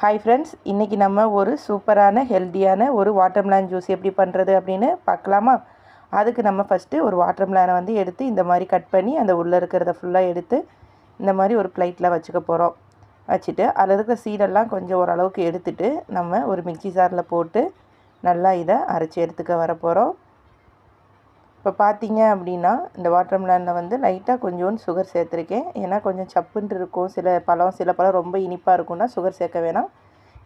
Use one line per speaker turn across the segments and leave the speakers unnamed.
Hi friends, இன்றைக்கி நம்ம ஒரு சூப்பரான ஹெல்த்தியான ஒரு வாட்டர்மெலன் ஜூஸ் எப்படி பண்ணுறது அப்படின்னு பார்க்கலாமா? அதுக்கு நம்ம ஃபஸ்ட்டு ஒரு வாட்டர்மெலனை வந்து எடுத்து இந்த மாதிரி கட் பண்ணி அந்த உள்ளே இருக்கிறத ஃபுல்லாக எடுத்து இந்த மாதிரி ஒரு பிளேட்டில் வச்சுக்க போகிறோம். வச்சுட்டு அதில் இருக்கிற சீடெல்லாம் கொஞ்சம் ஓரளவுக்கு எடுத்துகிட்டு நம்ம ஒரு மிக்ஸி ஜாரில் போட்டு நல்லா இதை அரைச்சி எடுத்துக்க வர போகிறோம். இப்போ பார்த்தீங்க அப்படின்னா இந்த வாட்டர்மெலனில் வந்து லைட்டாக கொஞ்சோண்டு சுகர் சேர்த்துருக்கேன். ஏன்னா கொஞ்சம் சப்புன்ட்டு இருக்கும். சில பழம் ரொம்ப இனிப்பாக இருக்கும்னா சுகர் சேர்க்க வேணாம்.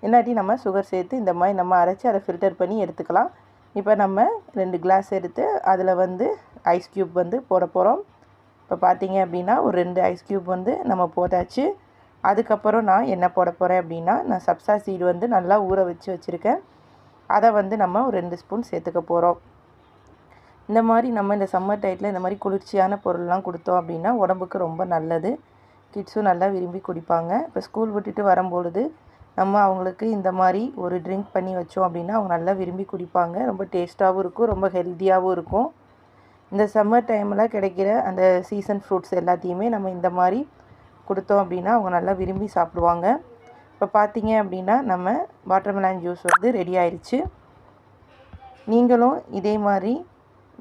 இல்லாட்டி நம்ம சுகர் சேர்த்து இந்த மாதிரி நம்ம அரைச்சி அதை ஃபில்டர் பண்ணி எடுத்துக்கலாம். இப்போ நம்ம 2 கிளாஸ் எடுத்து அதில் வந்து ஐஸ் க்யூப் வந்து போட போகிறோம். இப்போ பார்த்தீங்க அப்படின்னா ஒரு 2 ஐஸ் க்யூப் வந்து நம்ம போட்டாச்சு. அதுக்கப்புறம் நான் என்ன போட போகிறேன் அப்படின்னா, நான் சப்ஸா சீடு வந்து நல்லா ஊற வச்சுருக்கேன். அதை வந்து நம்ம ஒரு 2 ஸ்பூன் சேர்த்துக்க போகிறோம். இந்த மாதிரி நம்ம இந்த சம்மர் டைத்தில் இந்த மாதிரி குளிர்ச்சியான பொருள்லாம் கொடுத்தோம் அப்படின்னா உடம்புக்கு ரொம்ப நல்லது. கிட்ஸும் நல்லா விரும்பி குடிப்பாங்க. இப்போ ஸ்கூல் விட்டுட்டு வரும்பொழுது நம்ம அவங்களுக்கு இந்த மாதிரி ஒரு ட்ரிங்க் பண்ணி வச்சோம் அப்படின்னா அவங்க நல்லா விரும்பி குடிப்பாங்க. ரொம்ப டேஸ்ட்டாகவும் இருக்கும், ரொம்ப ஹெல்த்தியாகவும் இருக்கும். இந்த சம்மர் டைமில் கிடைக்கிற அந்த சீசன் ஃப்ரூட்ஸ் எல்லாத்தையுமே நம்ம இந்த மாதிரி கொடுத்தோம் அப்படின்னா அவங்க நல்லா விரும்பி சாப்பிடுவாங்க. இப்போ பார்த்தீங்க அப்படின்னா நம்ம வாட்டர்மெலன் ஜூஸ் வந்து ரெடி ஆயிடுச்சு. நீங்களும் இதே மாதிரி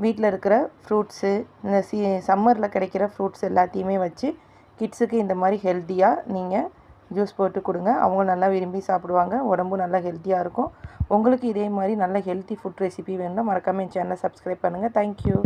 வீட்டில் இருக்கிற ஃப்ரூட்ஸு, இந்த சம்மரில் கிடைக்கிற ஃப்ரூட்ஸ் எல்லாத்தையுமே வச்சு கிட்ஸுக்கு இந்த மாதிரி ஹெல்த்தியாக நீங்கள் ஜூஸ் போட்டு கொடுங்க. அவங்க நல்லா விரும்பி சாப்பிடுவாங்க. உடம்பும் நல்லா ஹெல்த்தியாக இருக்கும். உங்களுக்கு இதே மாதிரி நல்ல ஹெல்த்தி ஃபுட் ரெசிபி வேணும்னா மறக்காமல் என் சேனலை சப்ஸ்கிரைப் பண்ணுங்கள். தேங்க்யூ.